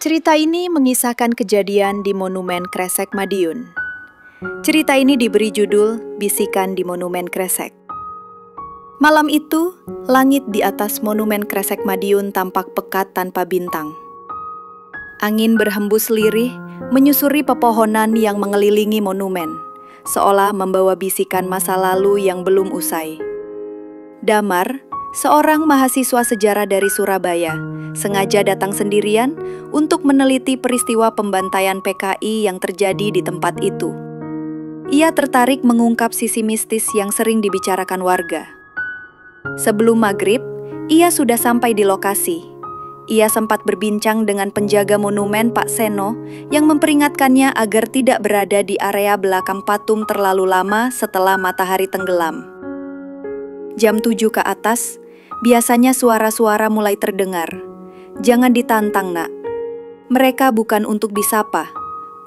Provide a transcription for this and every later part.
Cerita ini mengisahkan kejadian di Monumen Kresek Madiun. Cerita ini diberi judul Bisikan di Monumen Kresek. Malam itu, langit di atas Monumen Kresek Madiun tampak pekat tanpa bintang. Angin berhembus lirih, menyusuri pepohonan yang mengelilingi monumen, seolah membawa bisikan masa lalu yang belum usai. Damar, seorang mahasiswa sejarah dari Surabaya, sengaja datang sendirian untuk meneliti peristiwa pembantaian PKI yang terjadi di tempat itu. Ia tertarik mengungkap sisi mistis yang sering dibicarakan warga. Sebelum maghrib, ia sudah sampai di lokasi. Ia sempat berbincang dengan penjaga monumen Pak Seno yang memperingatkannya agar tidak berada di area belakang patung terlalu lama setelah matahari tenggelam. Jam 7 ke atas, biasanya suara-suara mulai terdengar. "Jangan ditantang, nak. Mereka bukan untuk disapa,"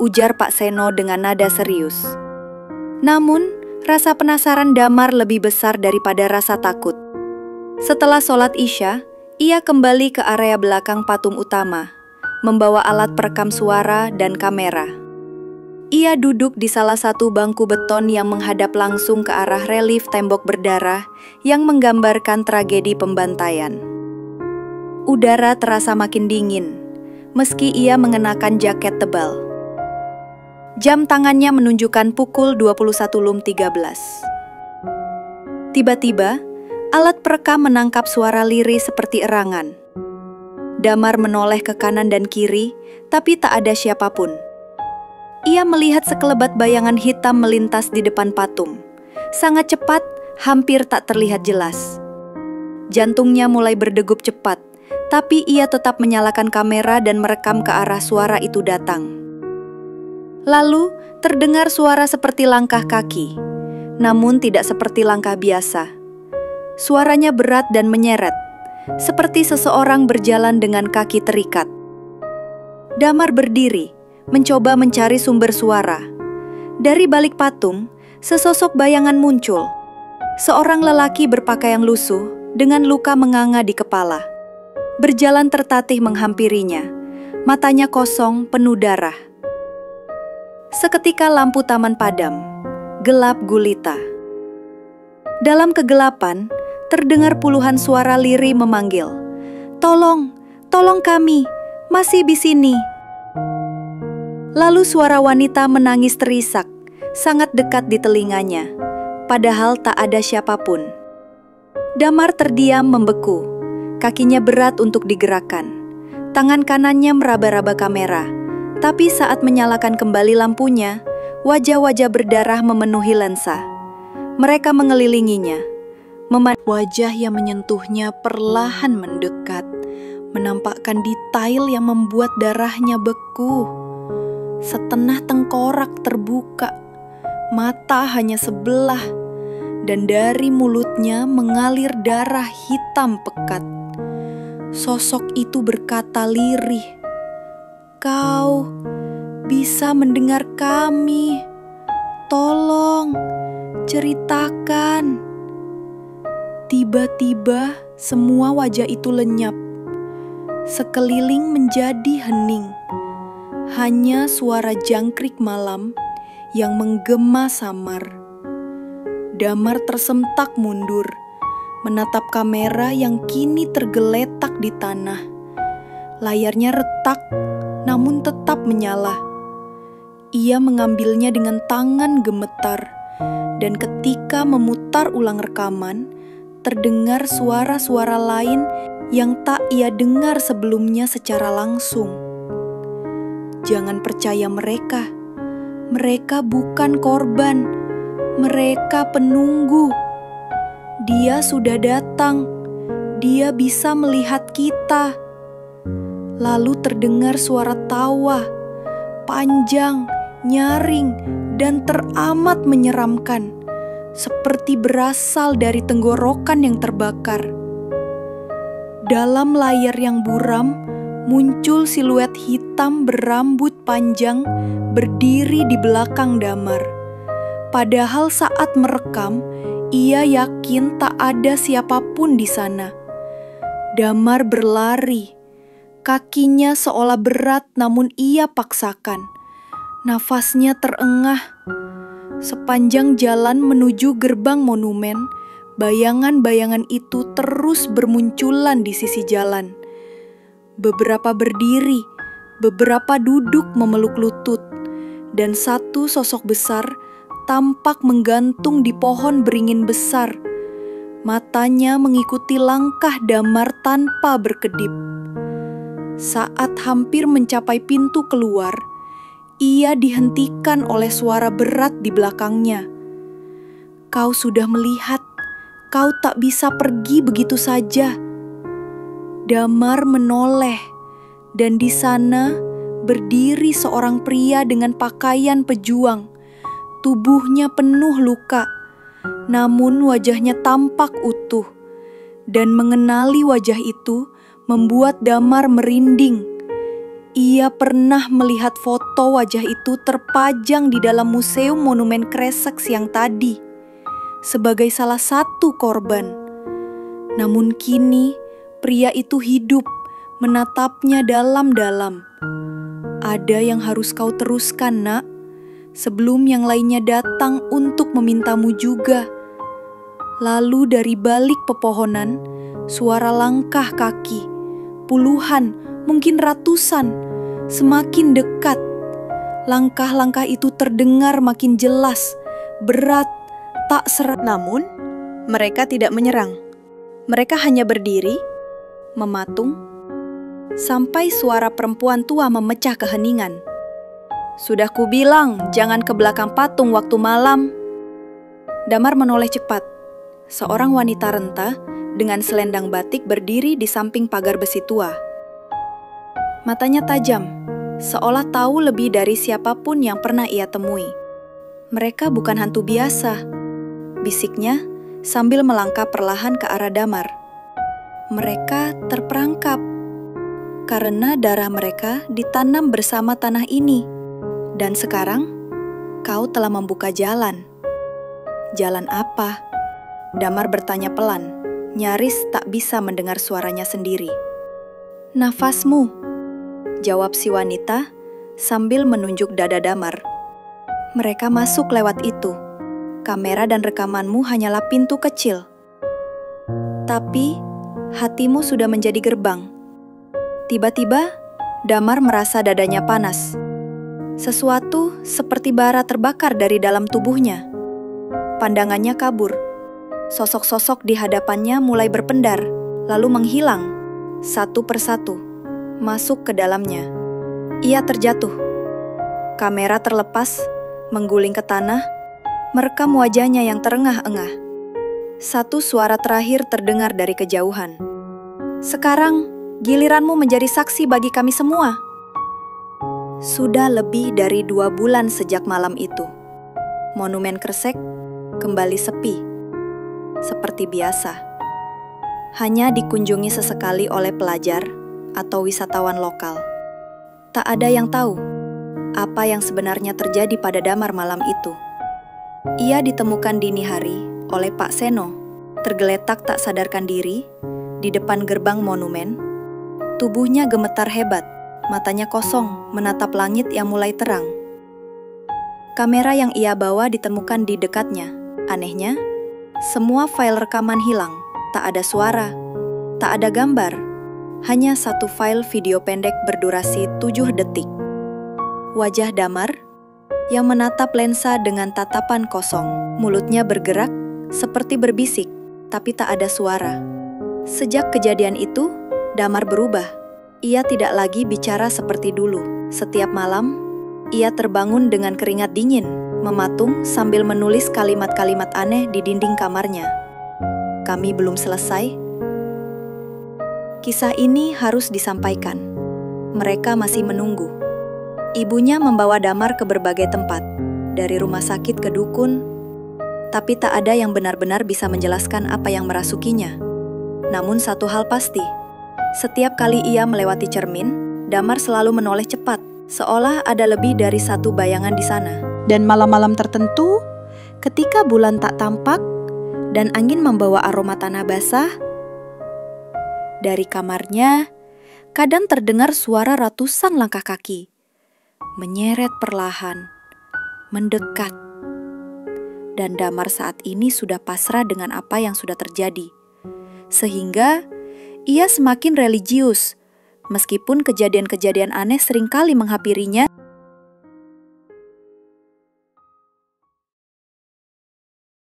ujar Pak Seno dengan nada serius. Namun, rasa penasaran Damar lebih besar daripada rasa takut. Setelah sholat Isya, ia kembali ke area belakang patung utama, membawa alat perekam suara dan kamera. Ia duduk di salah satu bangku beton yang menghadap langsung ke arah relief tembok berdarah yang menggambarkan tragedi pembantaian. Udara terasa makin dingin, meski ia mengenakan jaket tebal. Jam tangannya menunjukkan pukul 21.13. Tiba-tiba, alat perekam menangkap suara lirih seperti erangan. Damar menoleh ke kanan dan kiri, tapi tak ada siapapun. Ia melihat sekelebat bayangan hitam melintas di depan patung. Sangat cepat, hampir tak terlihat jelas. Jantungnya mulai berdegup cepat, tapi ia tetap menyalakan kamera dan merekam ke arah suara itu datang. Lalu, terdengar suara seperti langkah kaki, namun tidak seperti langkah biasa. Suaranya berat dan menyeret, seperti seseorang berjalan dengan kaki terikat. Damar berdiri, mencoba mencari sumber suara. Dari balik patung, sesosok bayangan muncul. Seorang lelaki berpakaian lusuh dengan luka menganga di kepala. Berjalan tertatih menghampirinya, matanya kosong penuh darah. Seketika lampu taman padam, gelap gulita. Dalam kegelapan, terdengar puluhan suara lirih memanggil, "Tolong, tolong kami, masih di sini." Lalu suara wanita menangis terisak, sangat dekat di telinganya, padahal tak ada siapapun. Damar terdiam membeku, kakinya berat untuk digerakkan. Tangan kanannya meraba-raba kamera, tapi saat menyalakan kembali lampunya, wajah-wajah berdarah memenuhi lensa. Mereka mengelilinginya. Wajah yang menyentuhnya perlahan mendekat, menampakkan detail yang membuat darahnya beku. Setengah tengkorak terbuka, mata hanya sebelah, dan dari mulutnya mengalir darah hitam pekat. Sosok itu berkata lirih, "Kau bisa mendengar kami. Tolong, ceritakan." Tiba-tiba, semua wajah itu lenyap. Sekeliling menjadi hening. Hanya suara jangkrik malam yang menggema samar. Damar tersentak mundur, menatap kamera yang kini tergeletak di tanah. Layarnya retak, namun tetap menyala. Ia mengambilnya dengan tangan gemetar, dan ketika memutar ulang rekaman, terdengar suara-suara lain yang tak ia dengar sebelumnya secara langsung. Jangan percaya mereka. Mereka bukan korban. Mereka penunggu. Dia sudah datang. Dia bisa melihat kita. Lalu terdengar suara tawa, panjang, nyaring, dan teramat menyeramkan, seperti berasal dari tenggorokan yang terbakar. Dalam layar yang buram, muncul siluet hitam berambut panjang berdiri di belakang Damar. Padahal saat merekam, ia yakin tak ada siapapun di sana. Damar berlari, Kakinya seolah berat namun ia paksakan. Nafasnya terengah. Sepanjang jalan menuju gerbang monumen, bayangan-bayangan itu terus bermunculan di sisi jalan. Beberapa berdiri, beberapa duduk memeluk lutut, dan satu sosok besar tampak menggantung di pohon beringin besar. Matanya mengikuti langkah Damar tanpa berkedip. Saat hampir mencapai pintu keluar, ia dihentikan oleh suara berat di belakangnya. "Kau sudah melihat, kau tak bisa pergi begitu saja." Damar menoleh, dan di sana berdiri seorang pria dengan pakaian pejuang. Tubuhnya penuh luka, namun wajahnya tampak utuh. Dan mengenali wajah itu membuat Damar merinding. Ia pernah melihat foto wajah itu terpajang di dalam Museum Monumen Kresek siang tadi, sebagai salah satu korban. Namun kini, pria itu hidup, menatapnya dalam-dalam. "Ada yang harus kau teruskan, Nak, sebelum yang lainnya datang untuk memintamu juga." Lalu dari balik pepohonan, suara langkah kaki, puluhan, mungkin ratusan, semakin dekat. Langkah-langkah itu terdengar makin jelas, berat, tak serat. Namun, mereka tidak menyerang. Mereka hanya berdiri, mematung, sampai suara perempuan tua memecah keheningan. "Sudah kubilang, jangan ke belakang patung waktu malam." Damar menoleh cepat. Seorang wanita renta dengan selendang batik berdiri di samping pagar besi tua. Matanya tajam, seolah tahu lebih dari siapapun yang pernah ia temui. "Mereka bukan hantu biasa," bisiknya sambil melangkah perlahan ke arah Damar. "Mereka terperangkap karena darah mereka ditanam bersama tanah ini. Dan sekarang, kau telah membuka jalan." "Jalan apa?" Damar bertanya pelan, nyaris tak bisa mendengar suaranya sendiri. "Nafasmu," jawab si wanita sambil menunjuk dada Damar. "Mereka masuk lewat itu. Kamera dan rekamanmu hanyalah pintu kecil. Tapi hatimu sudah menjadi gerbang." Tiba-tiba, Damar merasa dadanya panas. Sesuatu seperti bara terbakar dari dalam tubuhnya. Pandangannya kabur. Sosok-sosok di hadapannya mulai berpendar, lalu menghilang, satu persatu, masuk ke dalamnya. Ia terjatuh. Kamera terlepas, mengguling ke tanah, merekam wajahnya yang terengah-engah. Satu suara terakhir terdengar dari kejauhan. "Sekarang, giliranmu menjadi saksi bagi kami semua." Sudah lebih dari 2 bulan sejak malam itu. Monumen Kresek kembali sepi. Seperti biasa, hanya dikunjungi sesekali oleh pelajar atau wisatawan lokal. Tak ada yang tahu apa yang sebenarnya terjadi pada Damar malam itu. Ia ditemukan dini hari oleh Pak Seno, tergeletak tak sadarkan diri di depan gerbang monumen. Tubuhnya gemetar hebat, matanya kosong menatap langit yang mulai terang. Kamera yang ia bawa ditemukan di dekatnya. Anehnya, semua file rekaman hilang, tak ada suara, tak ada gambar, hanya satu file video pendek berdurasi 7 detik. Wajah Damar yang menatap lensa dengan tatapan kosong, mulutnya bergerak seperti berbisik, tapi tak ada suara. Sejak kejadian itu, Damar berubah. Ia tidak lagi bicara seperti dulu. Setiap malam, ia terbangun dengan keringat dingin, mematung sambil menulis kalimat-kalimat aneh di dinding kamarnya. Kami belum selesai. Kisah ini harus disampaikan. Mereka masih menunggu. Ibunya membawa Damar ke berbagai tempat, dari rumah sakit ke dukun, tapi tak ada yang benar-benar bisa menjelaskan apa yang merasukinya. Namun satu hal pasti, setiap kali ia melewati cermin, Damar selalu menoleh cepat, seolah ada lebih dari satu bayangan di sana. Dan malam-malam tertentu, ketika bulan tak tampak dan angin membawa aroma tanah basah, dari kamarnya kadang terdengar suara ratusan langkah kaki, menyeret perlahan, mendekat. Dan Damar saat ini sudah pasrah dengan apa yang sudah terjadi. Sehingga ia semakin religius, meskipun kejadian-kejadian aneh seringkali menghampirinya